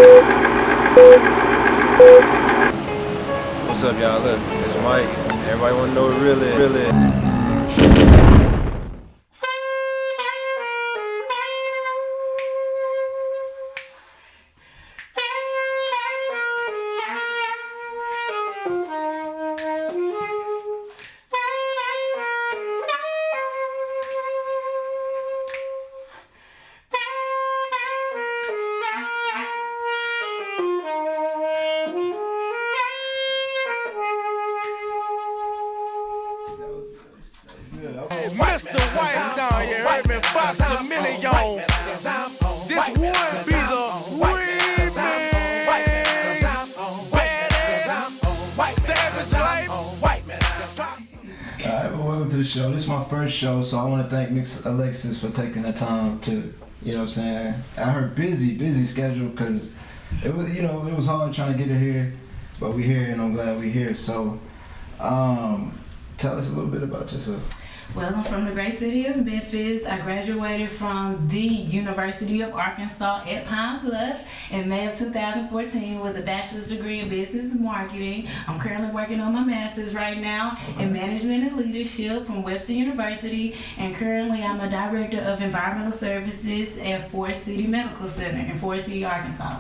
What's up, y'all? Look, it's Mike. Everybody want to know what really. Mr. White down here, Urban Fox a million. This would be the remix. Badass, savage life. Alright, well, welcome to the show. This is my first show, so I want to thank Miss Alexis for taking the time to, you know what I'm saying, at her busy schedule, because it was, you know, it was hard trying to get her here, but we're here and I'm glad we're here. So, tell us a little bit about yourself. Well, I'm from the great city of Memphis. I graduated from the University of Arkansas at Pine Bluff in May of 2014 with a bachelor's degree in business and marketing. I'm currently working on my master's right now in management and leadership from Webster University, and currently I'm a director of environmental services at Forest City Medical Center in Forest City, Arkansas.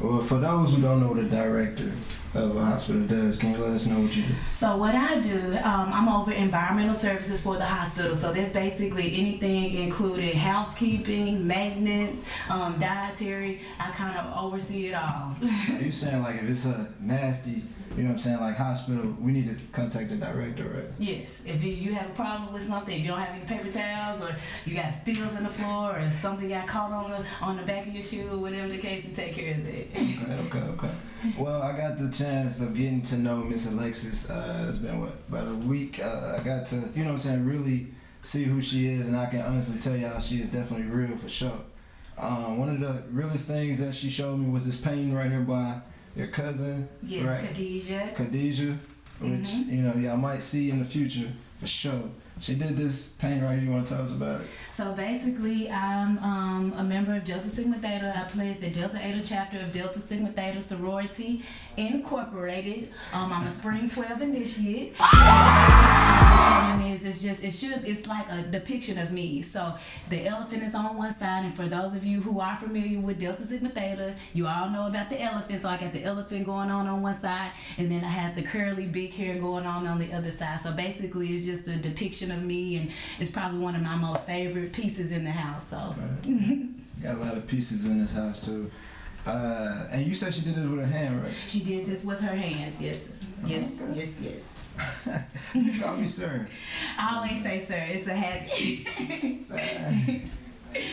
Well, for those who don't know what a director of a hospital does, can you let us know what you do? So what I do, I'm over environmental services for the hospital. So that's basically anything including housekeeping, maintenance, dietary. I kind of oversee it all. Are you saying like if it's a nasty, you know what I'm saying, like hospital, we need to contact the director, right? Yes. If you have a problem with something, if you don't have any paper towels, or you got spills in the floor, or something got caught on the back of your shoe, or whatever the case, we take care of that. Okay. Well, I got the chance of getting to know Miss Alexis. It's been about a week. I got to, you know what I'm saying, really see who she is, and I can honestly tell y'all she is definitely real for sure. One of the realest things that she showed me was this painting right here by your cousin. Yes, right? Khadijah, which, you know, y'all might see in the future for sure. She did this painting right here. You want to tell us about it? So basically, I'm a member of Delta Sigma Theta. I pledge the Delta Eta chapter of Delta Sigma Theta Sorority Incorporated. I'm a Spring 12 initiate. It's like a depiction of me. So the elephant is on one side, and for those of you who are familiar with Delta Sigma Theta, you all know about the elephant. So I got the elephant going on one side, and then I have the curly big hair going on the other side. So basically, it's just a depiction of me, and it's probably one of my most favorite pieces in the house. So right. Got a lot of pieces in this house too. And you said she did this with her hand, right? She did this with her hands. Yes. You call me sir. I always say sir. It's a habit.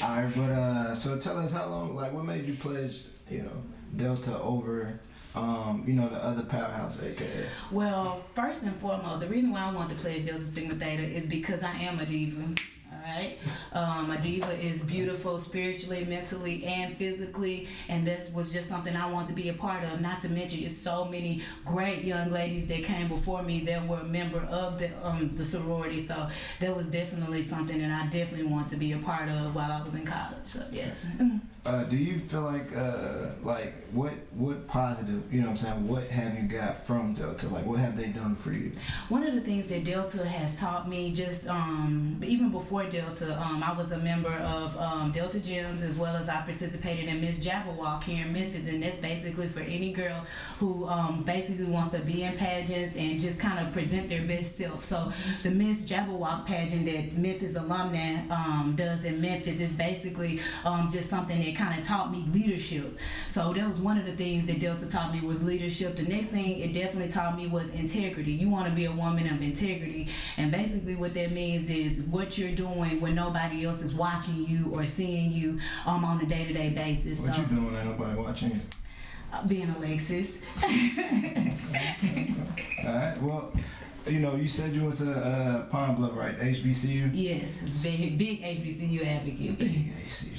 All right, but so tell us how long, like, what made you pledge, you know, Delta over, you know, the other powerhouse, aka? Well, first and foremost, the reason why I want to pledge Delta Sigma Theta is because I am a diva. Alright? A diva is beautiful spiritually, mentally, and physically, and this was just something I want to be a part of. Not to mention, it's so many great young ladies that came before me that were a member of the sorority, so that was definitely something that I definitely want to be a part of while I was in college. So yes. Do you feel like what positive, you know what I'm saying, what have you got from Delta? Like, what have they done for you? One of the things that Delta has taught me, just even before Delta, I was a member of Delta Gyms, as well as I participated in Miss Jabberwock here in Memphis, and that's basically for any girl who basically wants to be in pageants and just kind of present their best self. So the Miss Jabberwock pageant that Memphis alumni does in Memphis is basically just something that kind of taught me leadership. So that was one of the things that Delta taught me, was leadership. The next thing it definitely taught me was integrity. You want to be a woman of integrity, and basically what that means is what you're doing when nobody else is watching you or seeing you on a day-to-day basis. What you doing when nobody watching you? Being Alexis. All right, well, you know, you said you went to Pine Bluff, right? HBCU? Yes, big HBCU advocate. Big HBCU.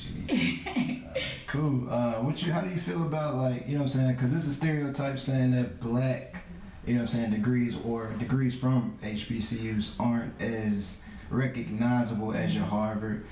Cool. How do you feel about, like, you know what I'm saying? Because it's a stereotype saying that black, you know what I'm saying, degrees or degrees from HBCUs aren't as recognizable as your Harvard,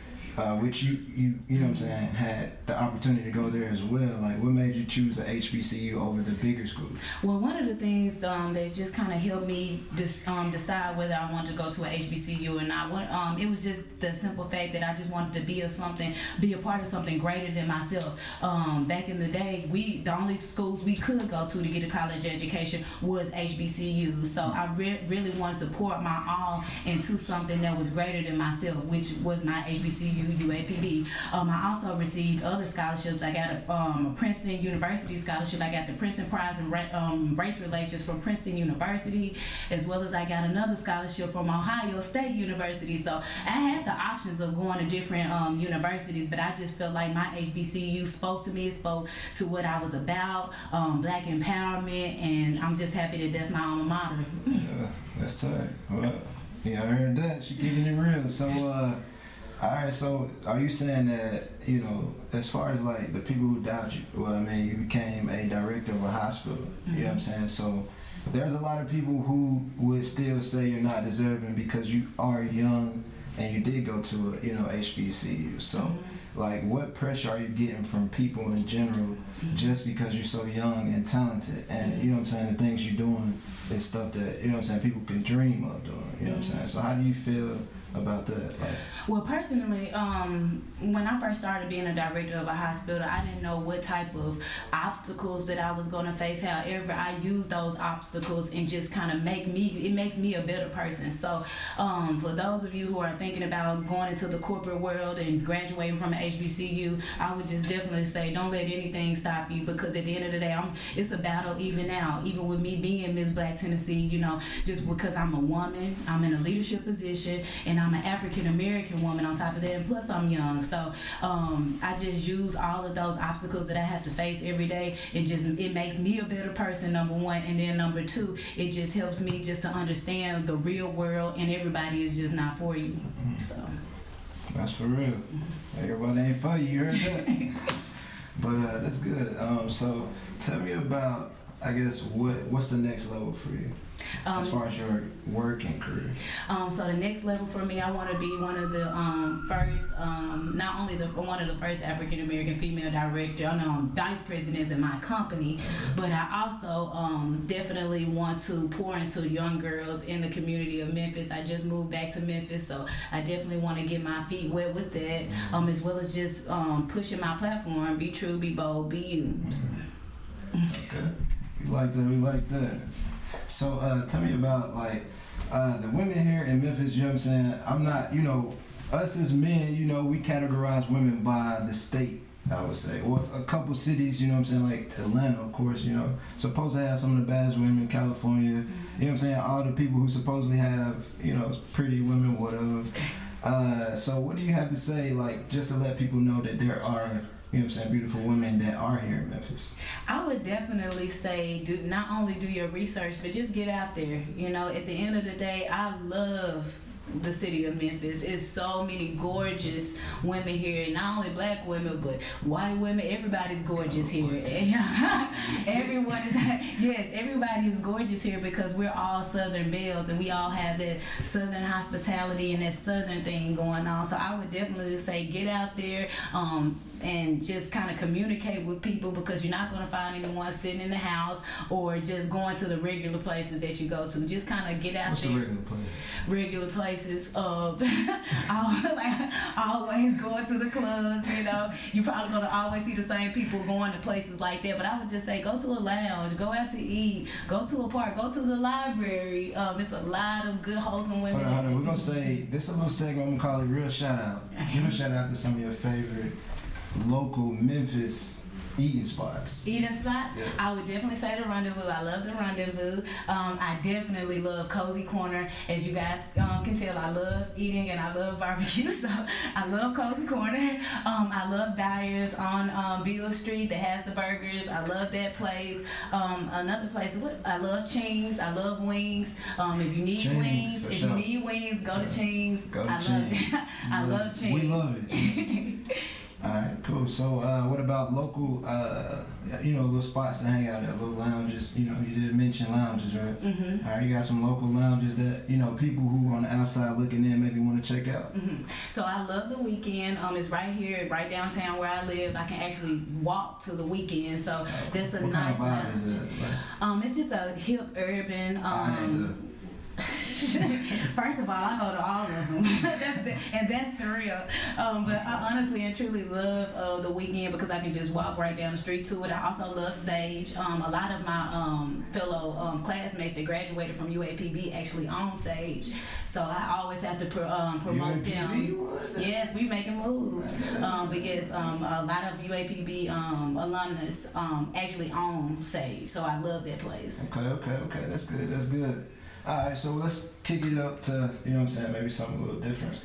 which you know what I'm saying, had the opportunity to go there as well. Like, what made you choose a HBCU over the bigger schools? Well, one of the things that just kind of helped me decide whether I wanted to go to a HBCU or not, it was just the simple fact that I just wanted to be a part of something greater than myself. Back in the day, the only schools we could go to get a college education was HBCU. So I really wanted to pour my all into something that was greater than myself, which was my HBCU, UAPB. I also received other scholarships. I got a Princeton University scholarship. I got the Princeton Prize in Race Relations from Princeton University, as well as I got another scholarship from Ohio State University. So I had the options of going to different universities, but I just felt like my HBCU spoke to me. It spoke to what I was about, Black empowerment, and I'm just happy that that's my alma mater. Yeah, that's tight. Well, yeah, I heard that. She keeping it real. So, alright, so are you saying that, you know, as far as like the people who doubt you, well, I mean, you became a director of a hospital, you know what I'm saying? So there's a lot of people who would still say you're not deserving because you are young and you did go to a, you know, HBCU. So, like, what pressure are you getting from people in general just because you're so young and talented? And, you know what I'm saying, the things you're doing is stuff that, you know what I'm saying, people can dream of doing, you know what I'm saying? So how do you feel about that? Like, well, personally, when I first started being a director of a hospital, I didn't know what type of obstacles that I was going to face. However, I use those obstacles and just kind of makes me a better person. So for those of you who are thinking about going into the corporate world and graduating from an HBCU, I would just definitely say don't let anything stop you, because at the end of the day, it's a battle even now. Even with me being Miss Black Tennessee, you know, just because I'm a woman, I'm in a leadership position, and I'm an African American woman on top of that, and plus I'm young. So I just use all of those obstacles that I have to face every day, and it makes me a better person, number one, and then number two, it just helps me just to understand the real world, and everybody is just not for you. So that's for real. Everybody ain't for you, you heard that? But that's good. So tell me about, I guess, what's the next level for you as far as your working career? So the next level for me, I want to be one of the first, not only one of the first African American female vice presidents in my company, but I also definitely want to pour into young girls in the community of Memphis. I just moved back to Memphis, so I definitely want to get my feet wet with that, as well as just pushing my platform, be true, be bold, be you. Okay. We like that. So tell me about, like, the women here in Memphis, you know what I'm saying? I'm not, you know, us as men, you know, we categorize women by the state, I would say. Or a couple cities, you know what I'm saying, like Atlanta, of course, you know, supposed to have some of the baddest women, California, you know what I'm saying? All the people who supposedly have, you know, pretty women, whatever. So what do you have to say, like, just to let people know that there are, you know what I'm saying, beautiful women that are here in Memphis? I would definitely say not only do your research, but just get out there. You know, at the end of the day, I love the city of Memphis. It's so many gorgeous women here, not only black women, but white women. Everybody's gorgeous here. Everybody is gorgeous here because we're all Southern belles, and we all have that Southern hospitality and that Southern thing going on. So I would definitely say get out there, and just kind of communicate with people, because you're not going to find anyone sitting in the house or just going to the regular places that you go to. Just kind of get out there. What's the regular places? Regular places. Always going to the clubs, you know. You're probably going to always see the same people going to places like that. But I would just say go to a lounge, go out to eat, go to a park, go to the library. It's a lot of good, wholesome women. Hold on. We're going to say, this is a little segment, I'm going to call it Real Shout Out. Give a shout out to some of your favorite local Memphis eating spots. Yeah. I would definitely say the Rendezvous. I love the Rendezvous. I definitely love Cozy Corner. As you guys can tell, I love eating and I love barbecue, so I love Cozy Corner. I love Ayers on Beale Street that has the burgers. I love that place. Another place, I love Ching's. I love wings. If you need wings, go to Ching's. Go to Ching's. I love Ching's. We love it. Alright, cool. So, what about local, little spots to hang out at, little lounges? You did mention lounges, right? Mm-hmm. Alright, you got some local lounges that, people who on the outside looking in maybe want to check out? Mm-hmm. So I love the Weekend. It's right here, right downtown where I live. I can actually walk to the Weekend, so that's a what nice kind of vibe lounge. is it? Like, It's just a hip, urban. First of all, I go to all of them, and that's the real. But I honestly and truly love the Weekend because I can just walk right down the street to it. I also love Sage. A lot of my fellow classmates that graduated from UAPB actually own Sage, so I always have to promote them. What? Yes, we making moves. But yes, a lot of UAPB alumnus actually own Sage, so I love that place. Okay. That's good. Alright, so let's kick it up to, maybe something a little different.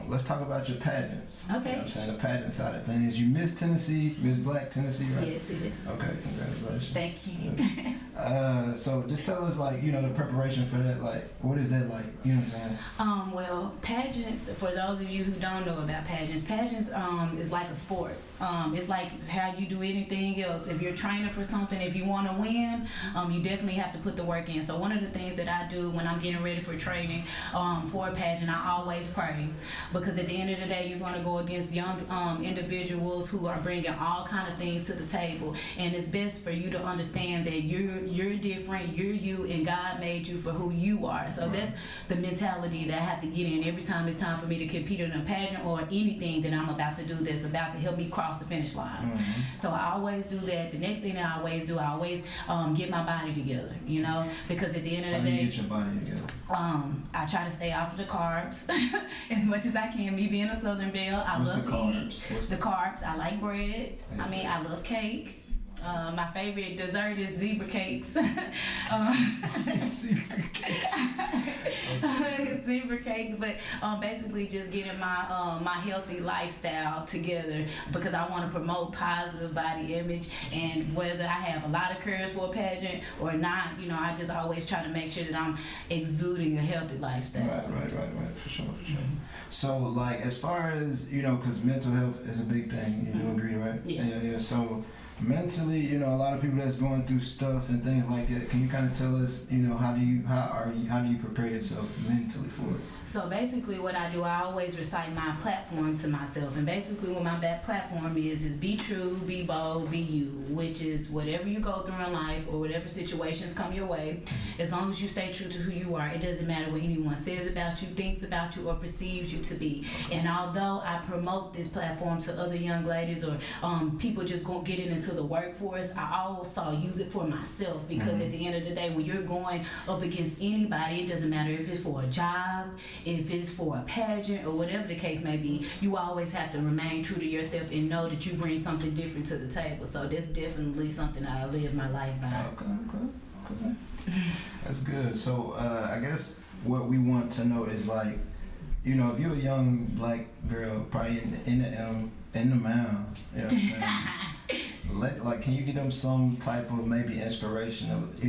Let's talk about your pageants. Okay. The pageant side of things. You Miss Tennessee, Miss Black Tennessee, right? Yes. Okay, congratulations. Thank you. So just tell us, the preparation for that, what is that like? You know what I'm saying? Well, pageants, for those of you who don't know about pageants is like a sport. It's like how you do anything else. If you're training for something, if you want to win, you definitely have to put the work in. So one of the things that I do when I'm getting ready for training for a pageant, I always pray, because at the end of the day, you're going to go against young individuals who are bringing all kind of things to the table, and it's best for you to understand that you're different, you're you, and God made you for who you are. So that's the mentality that I have to get in every time it's time for me to compete in a pageant or anything that I'm about to do that's about to help me cross the finish line. Mm-hmm. So I always do that. The next thing that I always do, I always get my body together, because at the end of the day, get your body together? I try to stay off of the carbs as much as I can. Me being a Southern Belle, I What's love the to carbs? eat the carbs. I like bread. I love cake. My favorite dessert is zebra cakes. Zebra cakes, but basically just getting my healthy lifestyle together, because I want to promote positive body image, and whether I have a lot of curves for a pageant or not, I just always try to make sure that I'm exuding a healthy lifestyle. Right, for sure. So, as far as, because mental health is a big thing, you do agree, right? Yes. Yeah. So, mentally, a lot of people that's going through stuff and things like that. Can you kind of tell us, how do you prepare yourself mentally for it? So basically what I do, I always recite my platform to myself. And basically what my platform is be true, be bold, be you, which is whatever you go through in life or whatever situations come your way, as long as you stay true to who you are, it doesn't matter what anyone says about you, thinks about you, or perceives you to be. And although I promote this platform to other young ladies or people just getting into the workforce, I also use it for myself, because at the end of the day, when you're going up against anybody, it doesn't matter if it's for a job, if it's for a pageant, or whatever the case may be, you always have to remain true to yourself and know that you bring something different to the table. So that's definitely something that I live my life by. Okay. That's good. So I guess what we want to know is if you're a young Black girl, probably in the mound, you know what I'm saying? Can you give them some type of maybe inspiration of,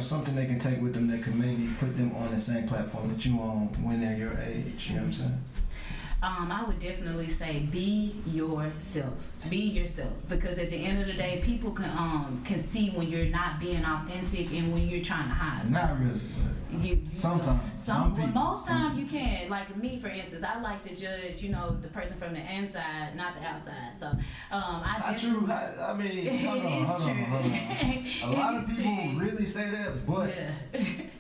something they can take with them that can maybe put them on the same platform that you on when they're your age, you know what I'm saying? I would definitely say be yourself. Be yourself, because at the end of the day, people can see when you're not being authentic and when you're trying to hide something. Not really, but sometimes. Most times you can. Like me, for instance, I like to judge, the person from the inside, not the outside. So Not true. I mean, hold on. A lot of people really say that, but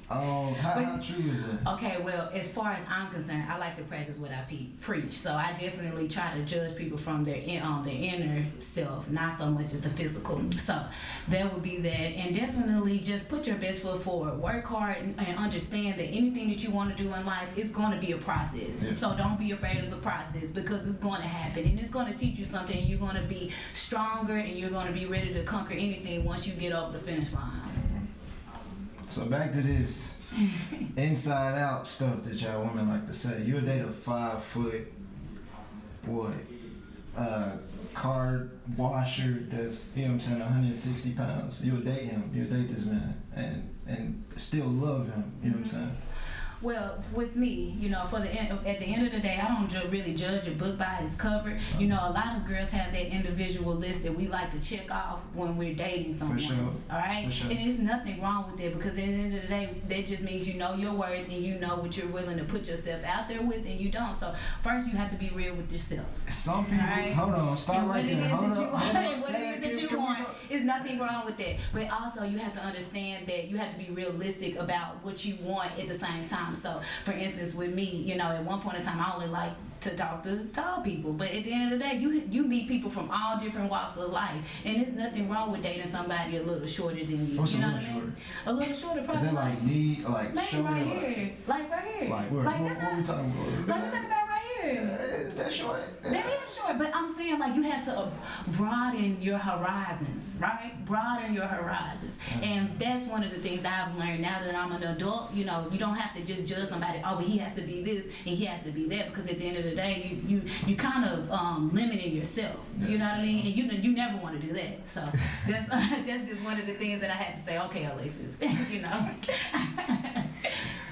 how true is that? Okay, well, as far as I'm concerned, I like to practice what I preach. So I definitely try to judge people from their inner self, not so much as the physical. So that would be that, and definitely just put your best foot forward. Work hard and understand that anything that you want to do in life is going to be a process. Yeah. So don't be afraid of the process, because it's going to happen and it's going to teach you something. And you're going to be stronger and you're going to be ready to conquer anything once you get over the finish line. So back to this inside out stuff that y'all women like to say. You'll date a 5 foot, car washer that's, 160 pounds. You'll date him. You'll date this man and still love him. You know what I'm saying? Well, with me, at the end of the day, I don't really judge a book by its cover. A lot of girls have that individual list that we like to check off when we're dating someone. For sure. All right? For sure. And there's nothing wrong with that, because at the end of the day, that just means you know your worth and you know what you're willing to put yourself out there with, and you don't. So first, you have to be real with yourself. Some people, right? hold on, stop right there. What it is that you want, is nothing wrong with that. But also, you have to understand that you have to be realistic about what you want at the same time. So, for instance, with me, at one point in time, I only like to talk to tall people. But at the end of the day, you meet people from all different walks of life, and there's nothing wrong with dating somebody a little shorter than you. What's you know a little shorter? A little shorter, probably. Is that like knee, like maybe shoulder? right here, like right here. Like where? Like What we talking about? Like we're talking about right here. Is that short? That is short, but I'm saying like you have to broaden your horizons, right? Broaden your horizons, and that's one of the things I've learned now that I'm an adult. You don't have to just judge somebody. Oh, but he has to be this and he has to be that, because at the end of the day, you kind of limiting yourself. Yeah. You know what I mean? And you never want to do that. So that's just one of the things that I had to say. Okay, Alexis,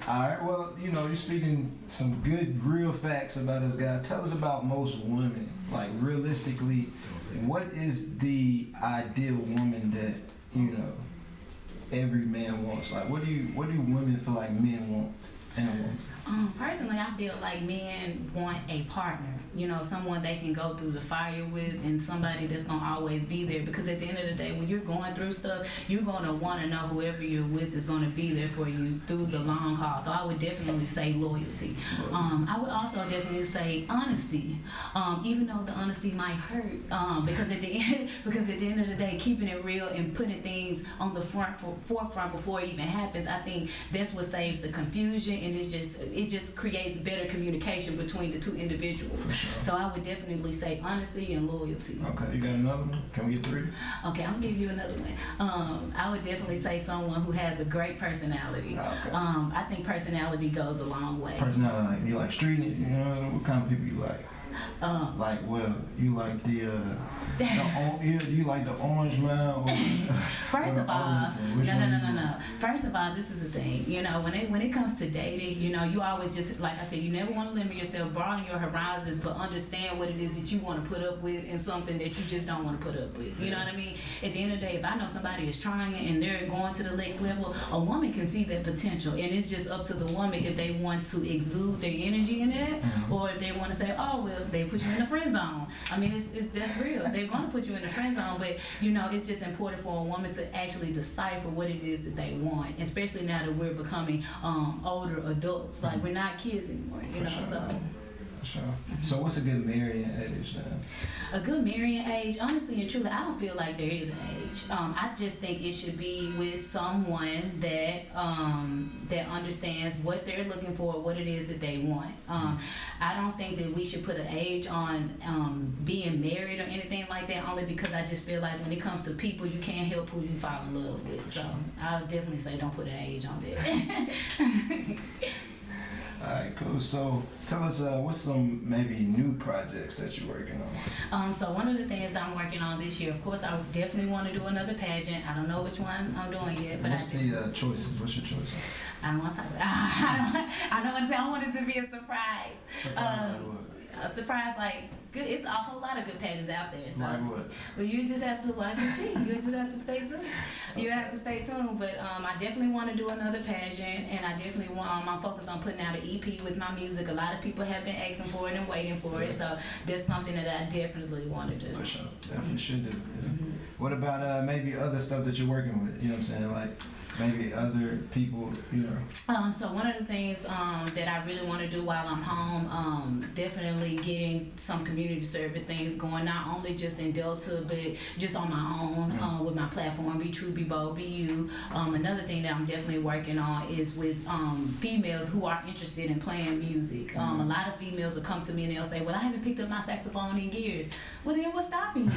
All right, well, you're speaking some good, real facts about us guys. Tell us about most women. Like, realistically, what is the ideal woman that, every man wants? Like, what do women feel like men want in a woman? Personally, I feel like men want a partner, someone they can go through the fire with, and somebody that's going to always be there, because at the end of the day, when you're going through stuff, you're going to want to know whoever you're with is going to be there for you through the long haul. So I would definitely say loyalty. I would also definitely say honesty, even though the honesty might hurt, because at the end of the day, keeping it real and putting things on the forefront before it even happens, I think that's what saves the confusion, and it just creates better communication between the two individuals. Sure. So I would definitely say honesty and loyalty. Okay, you got another one? Can we get 3? Okay, I'm gonna give you another one. I would definitely say someone who has a great personality. Okay. I think personality goes a long way. Personality, like, you like street, what kind of people you like? You like you like the orange man? Or First of all, no. First of all, this is the thing. When it comes to dating, you always just, like I said, you never want to limit yourself, broaden your horizons, but understand what it is that you want to put up with and something that you just don't want to put up with. You know what I mean? At the end of the day, if I know somebody is trying and they're going to the next level, a woman can see that potential, and it's just up to the woman if they want to exude their energy in that, or if they want to say, oh well, they put you in the friend zone. I mean, that's real. They're going to put you in the friend zone, but it's just important for a woman to actually decipher what it is that they want, especially now that we're becoming older adults. Like, we're not kids anymore, Sure. So what's a good marrying age then? A good marrying age, honestly and truly, I don't feel like there is an age. I just think it should be with someone that that understands what they're looking for, what it is that they want. I don't think that we should put an age on being married or anything like that, only because I just feel like when it comes to people, you can't help who you fall in love with. So I would definitely say don't put an age on that. Alright, cool. So tell us, what's some maybe new projects that you're working on? So one of the things I'm working on this year, of course, I would definitely want to do another pageant. I don't know which one I'm doing yet, but what's the choices? What's your choices? I don't want to talk about. I don't want to tell. I want it to be a surprise. A surprise, like good. It's a whole lot of good pageants out there. So, like what? Well, you just have to watch and see. You just have to stay tuned. You have to stay tuned. But I definitely want to do another pageant, and I definitely want. I'm focused on putting out an EP with my music. A lot of people have been asking for it and waiting for it. So that's something that I definitely want to do. For sure, definitely should do. Yeah. What about maybe other stuff that you're working with? You know what I'm saying, like. Maybe other people, So one of the things that I really want to do while I'm home, definitely getting some community service things going, not only just in Delta, but just on my own with my platform, Be True, Be Bold, Be You. Another thing that I'm definitely working on is with females who are interested in playing music. A lot of females will come to me and they'll say, well, I haven't picked up my saxophone in years. Well, then what's stopping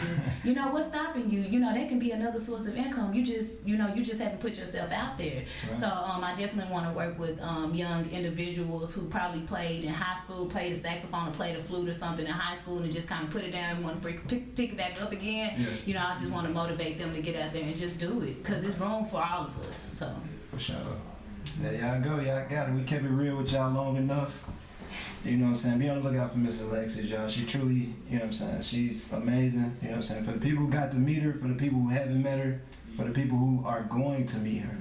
you? What's stopping you? That can be another source of income. You just haven't put yourself out there. Right. So I definitely want to work with young individuals who probably played in high school, played the saxophone or played the flute or something in high school, and just kind of put it down and want to pick it back up again. Yeah. I just want to motivate them to get out there and just do it, because it's room for all of us. So for sure. There y'all go, y'all got it. We kept it real with y'all long enough. You know what I'm saying? Be on the lookout for Miss Alexis, y'all. She truly, you know what I'm saying? She's amazing, you know what I'm saying? For the people who got to meet her, for the people who haven't met her, for the people who are going to meet her.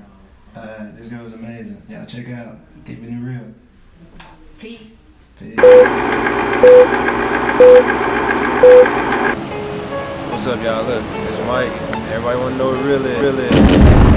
This girl is amazing. Y'all check her out. Keeping it real. Peace. Peace. What's up, y'all? Look, it's Mike. Everybody want to know what it really is.